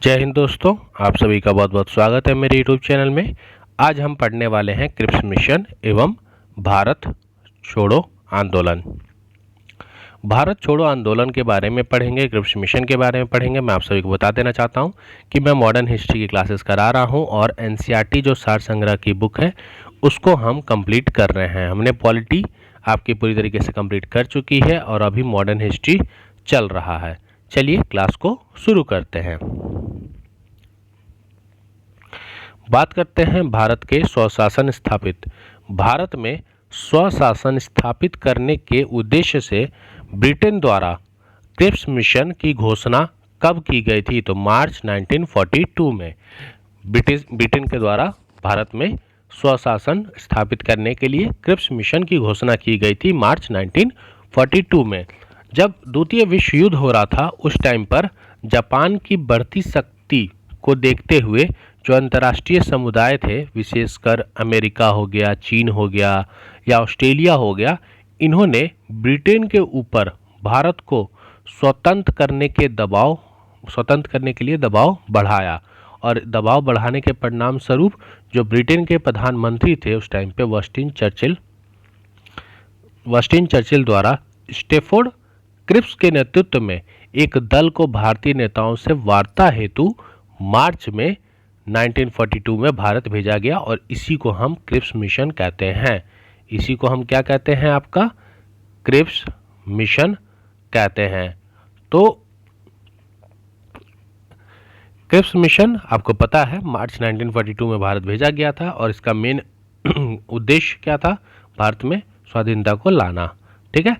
जय हिंद दोस्तों, आप सभी का बहुत बहुत स्वागत है मेरे यूट्यूब चैनल में। आज हम पढ़ने वाले हैं क्रिप्स मिशन एवं भारत छोड़ो आंदोलन। भारत छोड़ो आंदोलन के बारे में पढ़ेंगे, क्रिप्स मिशन के बारे में पढ़ेंगे। मैं आप सभी को बता देना चाहता हूं कि मैं मॉडर्न हिस्ट्री की क्लासेस करा रहा हूं और एनसीईआरटी जो सार संग्रह की बुक है उसको हम कंप्लीट कर रहे हैं। हमने पॉलिटी आपकी पूरी तरीके से कंप्लीट कर चुकी है और अभी मॉडर्न हिस्ट्री चल रहा है। चलिए क्लास को शुरू करते हैं। बात करते हैं भारत के स्वशासन स्थापित। भारत में स्वशासन स्थापित करने के उद्देश्य से ब्रिटेन द्वारा क्रिप्स मिशन की घोषणा कब की गई थी? तो मार्च 1942 में ब्रिटेन के द्वारा भारत में स्वशासन स्थापित करने के लिए क्रिप्स मिशन की घोषणा की गई थी मार्च 1942 में। जब द्वितीय विश्व युद्ध हो रहा था उस टाइम पर जापान की बढ़ती शक्ति को देखते हुए जो अंतर्राष्ट्रीय समुदाय थे, विशेषकर अमेरिका हो गया, चीन हो गया या ऑस्ट्रेलिया हो गया, इन्होंने ब्रिटेन के ऊपर भारत को स्वतंत्र करने के लिए दबाव बढ़ाया और दबाव बढ़ाने के परिणाम स्वरूप जो ब्रिटेन के प्रधानमंत्री थे उस टाइम पे वस्टिन चर्चिल द्वारा स्टैफोर्ड क्रिप्स के नेतृत्व में एक दल को भारतीय नेताओं से वार्ता हेतु मार्च में 1942 में भारत भेजा गया और इसी को हम क्रिप्स मिशन कहते हैं। इसी को हम क्या कहते हैं? आपका क्रिप्स मिशन कहते हैं। तो क्रिप्स मिशन आपको पता है मार्च 1942 में भारत भेजा गया था और इसका मेन उद्देश्य क्या था? भारत में स्वाधीनता को लाना। ठीक है,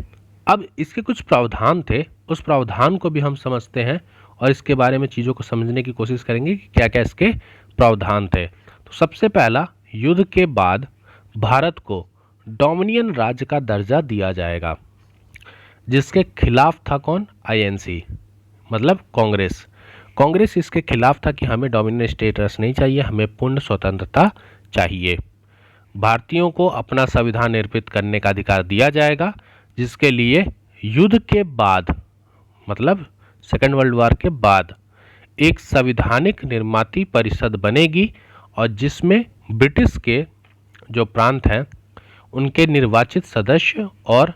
अब इसके कुछ प्रावधान थे, उस प्रावधान को भी हम समझते हैं और इसके बारे में चीज़ों को समझने की कोशिश करेंगे कि क्या क्या इसके प्रावधान थे। तो सबसे पहला, युद्ध के बाद भारत को डोमिनियन राज्य का दर्जा दिया जाएगा, जिसके खिलाफ था कौन? आईएनसी मतलब कांग्रेस इसके खिलाफ था कि हमें डोमिनियन स्टेटस नहीं चाहिए, हमें पूर्ण स्वतंत्रता चाहिए। भारतीयों को अपना संविधान निर्मित करने का अधिकार दिया जाएगा, जिसके लिए युद्ध के बाद मतलब सेकेंड वर्ल्ड वॉर के बाद एक संवैधानिक निर्माती परिषद बनेगी और जिसमें ब्रिटिश के जो प्रांत हैं उनके निर्वाचित सदस्य और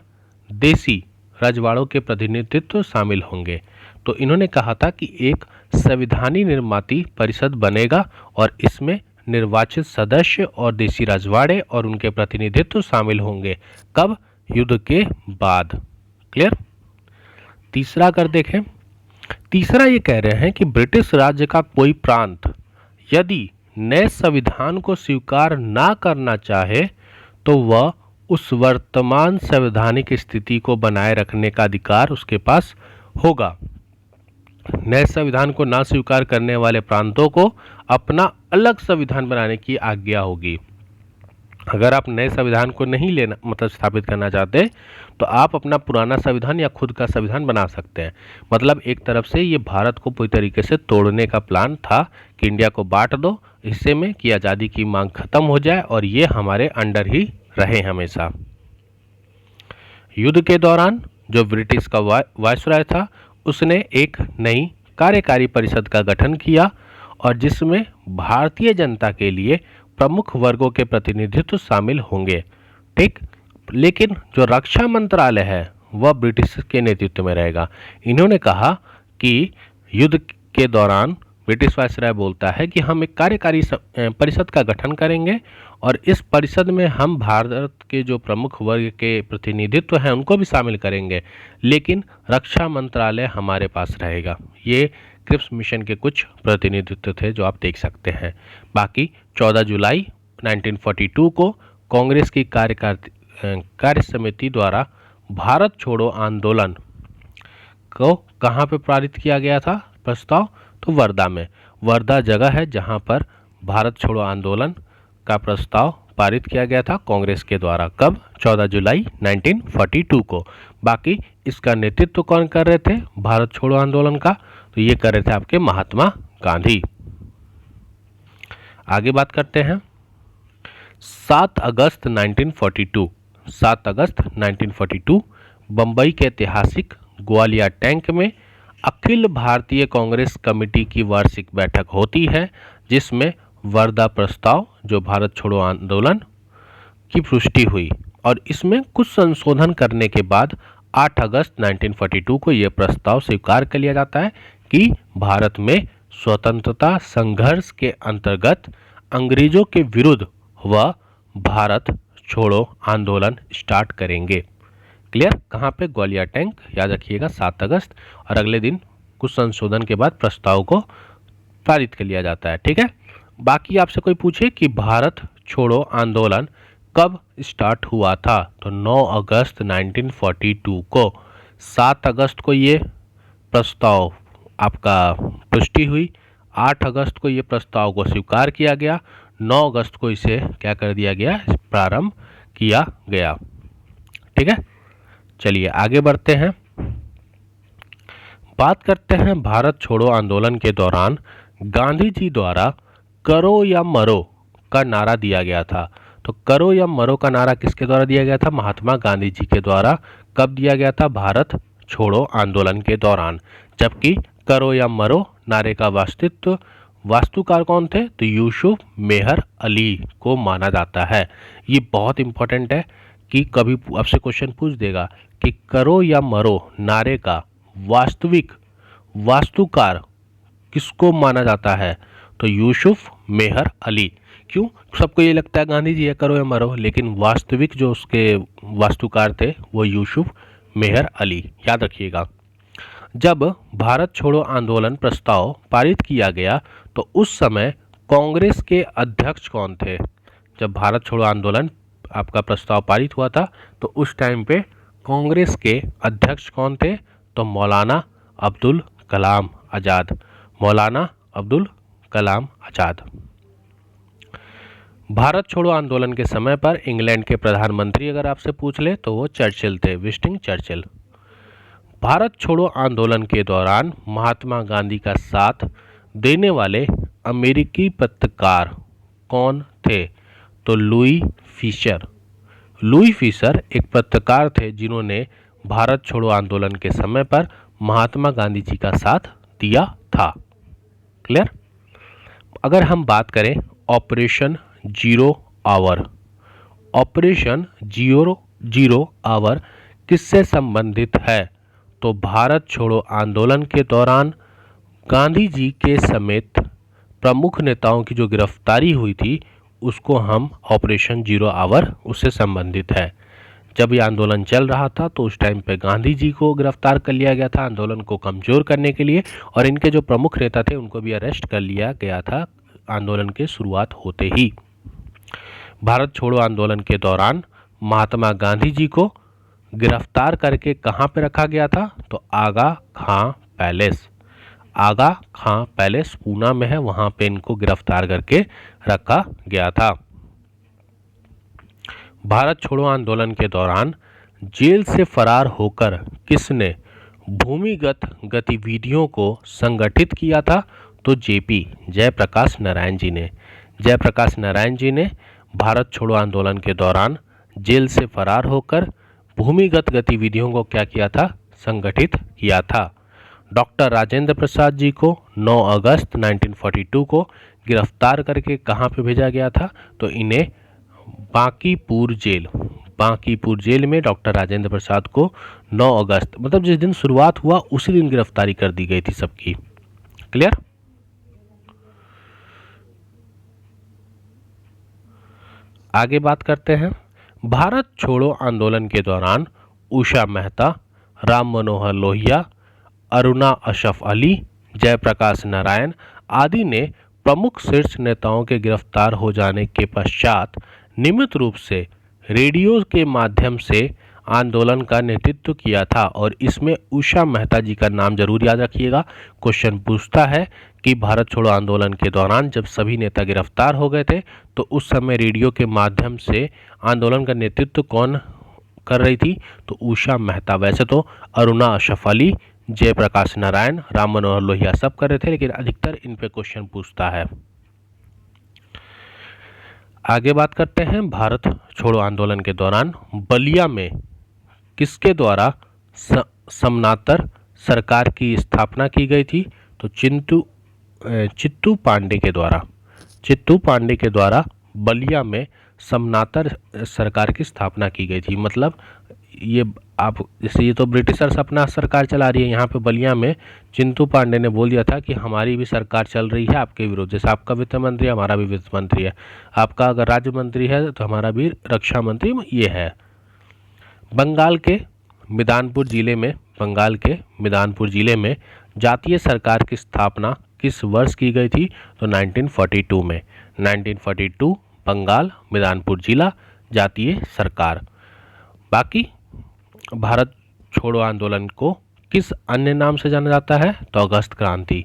देसी रजवाड़ों के प्रतिनिधित्व शामिल होंगे। तो इन्होंने कहा था कि एक संवैधानिक निर्माती परिषद बनेगा और इसमें निर्वाचित सदस्य और देसी रजवाड़े और उनके प्रतिनिधित्व शामिल होंगे। कब? युद्ध के बाद। क्लियर? तीसरा अगर देखें, तीसरा ये कह रहे हैं कि ब्रिटिश राज्य का कोई प्रांत यदि नए संविधान को स्वीकार ना करना चाहे तो वह उस वर्तमान संवैधानिक स्थिति को बनाए रखने का अधिकार उसके पास होगा। नए संविधान को ना स्वीकार करने वाले प्रांतों को अपना अलग संविधान बनाने की आज्ञा होगी। अगर आप नए संविधान को नहीं लेना मतलब स्थापित करना चाहते तो आप अपना पुराना संविधान या खुद का संविधान बना सकते हैं। मतलब एक तरफ से ये भारत को पूरी तरीके से तोड़ने का प्लान था कि इंडिया को बांट दो, इससे में कि आज़ादी की मांग खत्म हो जाए और ये हमारे अंडर ही रहे हमेशा। युद्ध के दौरान जो ब्रिटिश का वायसराय था उसने एक नई कार्यकारी परिषद का गठन किया और जिसमें भारतीय जनता के लिए प्रमुख वर्गों के प्रतिनिधित्व शामिल होंगे। ठीक, लेकिन जो रक्षा मंत्रालय है वह ब्रिटिश के नेतृत्व में रहेगा। इन्होंने कहा कि युद्ध के दौरान ब्रिटिश वायसराय बोलता है कि हम एक कार्यकारी परिषद का गठन करेंगे और इस परिषद में हम भारत के जो प्रमुख वर्ग के प्रतिनिधित्व हैं उनको भी शामिल करेंगे, लेकिन रक्षा मंत्रालय हमारे पास रहेगा। ये क्रिप्स मिशन के कुछ प्रतिनिधित्व थे जो आप देख सकते हैं। बाकी 14 जुलाई 1942 को कांग्रेस की कार्य समिति द्वारा भारत छोड़ो आंदोलन को कहाँ पे पारित किया गया था प्रस्ताव? तो वर्धा में। वर्धा जगह है जहाँ पर भारत छोड़ो आंदोलन का प्रस्ताव पारित किया गया था कांग्रेस के द्वारा। कब? 14 जुलाई 1942 को। बाकी इसका नेतृत्व कौन कर रहे थे भारत छोड़ो आंदोलन का? तो ये कर रहे थे आपके महात्मा गांधी। आगे बात करते हैं 7 अगस्त 1942 बंबई के ऐतिहासिक ग्वालियर टैंक में अखिल भारतीय कांग्रेस कमेटी की वार्षिक बैठक होती है जिसमें वर्धा प्रस्ताव जो भारत छोड़ो आंदोलन की पुष्टि हुई और इसमें कुछ संशोधन करने के बाद 8 अगस्त 1942 को यह प्रस्ताव स्वीकार कर लिया जाता है कि भारत में स्वतंत्रता संघर्ष के अंतर्गत अंग्रेजों के विरुद्ध वह भारत छोड़ो आंदोलन स्टार्ट करेंगे। क्लियर? कहाँ पे? ग्वालियर टैंक, याद रखिएगा 7 अगस्त, और अगले दिन कुछ संशोधन के बाद प्रस्ताव को पारित कर लिया जाता है। ठीक है, बाकी आपसे कोई पूछे कि भारत छोड़ो आंदोलन कब स्टार्ट हुआ था, तो 9 अगस्त 1942 को, 7 अगस्त को ये प्रस्ताव आपका पुष्टि हुई, 8 अगस्त को ये प्रस्ताव को स्वीकार किया गया, 9 अगस्त को इसे क्या कर दिया गया, प्रारंभ किया गया। ठीक है, चलिए आगे बढ़ते हैं। बात करते हैं भारत छोड़ो आंदोलन के दौरान गांधी जी द्वारा करो या मरो का नारा दिया गया था। तो करो या मरो का नारा किसके द्वारा दिया गया था? महात्मा गांधी जी के द्वारा। कब दिया गया था? भारत छोड़ो आंदोलन के दौरान। जबकि करो या मरो नारे का वास्तुकार कौन थे? तो यूसुफ मेहर अली को माना जाता है। ये बहुत इंपॉर्टेंट है कि कभी आपसे क्वेश्चन पूछ देगा कि करो या मरो नारे का वास्तुकार किसको माना जाता है? तो यूसुफ मेहर अली। क्यों? सबको ये लगता है गांधी जी है करो या मरो, लेकिन वास्तविक जो उसके वास्तुकार थे वो यूसुफ मेहर अली, याद रखिएगा। जब भारत छोड़ो आंदोलन प्रस्ताव पारित किया गया तो उस समय कांग्रेस के अध्यक्ष कौन थे? जब भारत छोड़ो आंदोलन आपका प्रस्ताव पारित हुआ था तो उस टाइम पे कांग्रेस के अध्यक्ष कौन थे? तो मौलाना अब्दुल कलाम आज़ाद। मौलाना अब्दुल कलाम आज़ाद। भारत छोड़ो आंदोलन के समय पर इंग्लैंड के प्रधानमंत्री अगर आपसे पूछ ले तो वो चर्चिल थे, विंस्टन चर्चिल। भारत छोड़ो आंदोलन के दौरान महात्मा गांधी का साथ देने वाले अमेरिकी पत्रकार कौन थे? तो लुई फिशर। लुई फिशर एक पत्रकार थे जिन्होंने भारत छोड़ो आंदोलन के समय पर महात्मा गांधी जी का साथ दिया था। क्लियर? अगर हम बात करें operation zero hour, operation zero hour किससे संबंधित है? तो भारत छोड़ो आंदोलन के दौरान गांधी जी के समेत प्रमुख नेताओं की जो गिरफ्तारी हुई थी उसको हम ऑपरेशन जीरो आवर उससे संबंधित है। जब ये आंदोलन चल रहा था तो उस टाइम पे गांधी जी को गिरफ्तार कर लिया गया था आंदोलन को कमजोर करने के लिए, और इनके जो प्रमुख नेता थे उनको भी अरेस्ट कर लिया गया था आंदोलन की शुरुआत होते ही। भारत छोड़ो आंदोलन के दौरान महात्मा गांधी जी को गिरफ्तार करके कहाँ पे रखा गया था? तो आगा खां पैलेस। आगा खां पैलेस पूना में है, वहां पे इनको गिरफ्तार करके रखा गया था। भारत छोड़ो आंदोलन के दौरान जेल से फरार होकर किसने भूमिगत गतिविधियों को संगठित किया था? तो जेपी जयप्रकाश नारायण जी ने। जयप्रकाश नारायण जी ने भारत छोड़ो आंदोलन के दौरान जेल से फरार होकर भूमिगत गतिविधियों को क्या किया था? संगठित किया था। डॉक्टर राजेंद्र प्रसाद जी को 9 अगस्त 1942 को गिरफ्तार करके कहाँ पे भेजा गया था? तो इन्हें बांकीपुर जेल में डॉक्टर राजेंद्र प्रसाद को 9 अगस्त मतलब जिस दिन शुरुआत हुआ उसी दिन गिरफ्तारी कर दी गई थी सबकी। क्लियर? आगे बात करते हैं। भारत छोड़ो आंदोलन के दौरान उषा मेहता, राम मनोहर लोहिया, अरुणा अशरफ अली, जयप्रकाश नारायण आदि ने प्रमुख शीर्ष नेताओं के गिरफ्तार हो जाने के पश्चात नियमित रूप से रेडियो के माध्यम से आंदोलन का नेतृत्व किया था, और इसमें उषा मेहता जी का नाम जरूर याद रखिएगा। क्वेश्चन पूछता है कि भारत छोड़ो आंदोलन के दौरान जब सभी नेता गिरफ्तार हो गए थे तो उस समय रेडियो के माध्यम से आंदोलन का नेतृत्व कौन कर रही थी? तो उषा मेहता। वैसे तो अरुणा अशरफ अली, जयप्रकाश नारायण, राम मनोहर लोहिया सब कर रहे थे, लेकिन अधिकतर इन पे क्वेश्चन पूछता है। आगे बात करते हैं। भारत छोड़ो आंदोलन के दौरान बलिया में किसके द्वारा समानांतर सरकार की स्थापना की गई थी? तो चित्तू पांडे के द्वारा बलिया में समनातर सरकार की स्थापना की गई थी। मतलब ये आप जैसे ये तो ब्रिटिशर्स अपना सरकार चला रही है, यहाँ पे बलिया में चिंटू पांडे ने बोल दिया था कि हमारी भी सरकार चल रही है आपके विरुद्ध। जैसे आपका वित्त मंत्री है, हमारा भी वित्त मंत्री है, आपका अगर राज्य मंत्री है तो हमारा भी रक्षा मंत्री ये है। बंगाल के मिदानपुर जिले में जातीय सरकार की स्थापना किस वर्ष की गई थी? तो 1942 में। 1942 बंगाल मिदानपुर जिला जातीय सरकार। बाकी भारत छोड़ो आंदोलन को किस अन्य नाम से जाना जाता है? तो अगस्त क्रांति।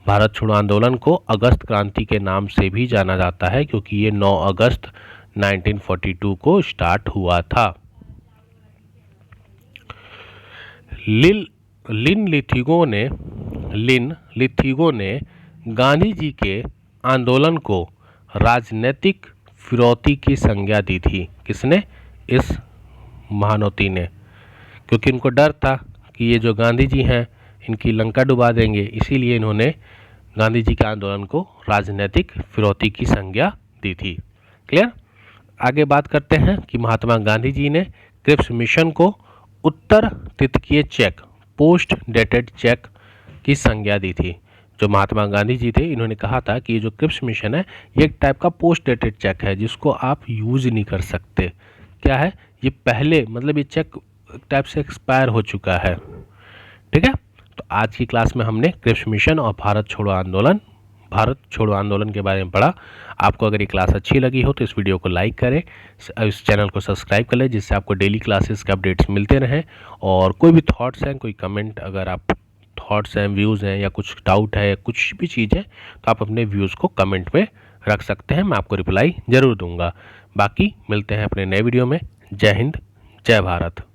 भारत छोड़ो आंदोलन को अगस्त क्रांति के नाम से भी जाना जाता है क्योंकि ये 9 अगस्त 1942 को स्टार्ट हुआ था। लिन लिथिगो ने गांधी जी के आंदोलन को राजनीतिक फिरौती की संज्ञा दी थी। किसने? इस महानौती ने, क्योंकि इनको डर था कि ये जो गांधी जी हैं इनकी लंका डुबा देंगे, इसीलिए इन्होंने गांधी जी के आंदोलन को राजनीतिक फिरौती की संज्ञा दी थी। क्लियर? आगे बात करते हैं कि महात्मा गांधी जी ने क्रिप्स मिशन को उत्तर तितकीय चेक, पोस्ट डेटेड चेक की संज्ञा दी थी। जो महात्मा गांधी जी थे इन्होंने कहा था कि ये जो क्रिप्स मिशन है ये एक टाइप का पोस्ट डेटेड चेक है जिसको आप यूज नहीं कर सकते। क्या है ये? पहले मतलब ये चेक टाइप से एक्सपायर हो चुका है। ठीक है, तो आज की क्लास में हमने क्रिप्स मिशन और भारत छोड़ो आंदोलन के बारे में पढ़ा। आपको अगर ये क्लास अच्छी लगी हो तो इस वीडियो को लाइक करें, इस चैनल को सब्सक्राइब कर लें जिससे आपको डेली क्लासेस के अपडेट्स मिलते रहें। और कोई भी थॉट्स हैं, कोई कमेंट, अगर आप थॉट्स हैं, व्यूज़ हैं या कुछ डाउट है, कुछ भी चीज़ है तो आप अपने व्यूज़ को कमेंट में रख सकते हैं, मैं आपको रिप्लाई ज़रूर दूंगा। बाकी मिलते हैं अपने नए वीडियो में। जय हिंद, जय भारत।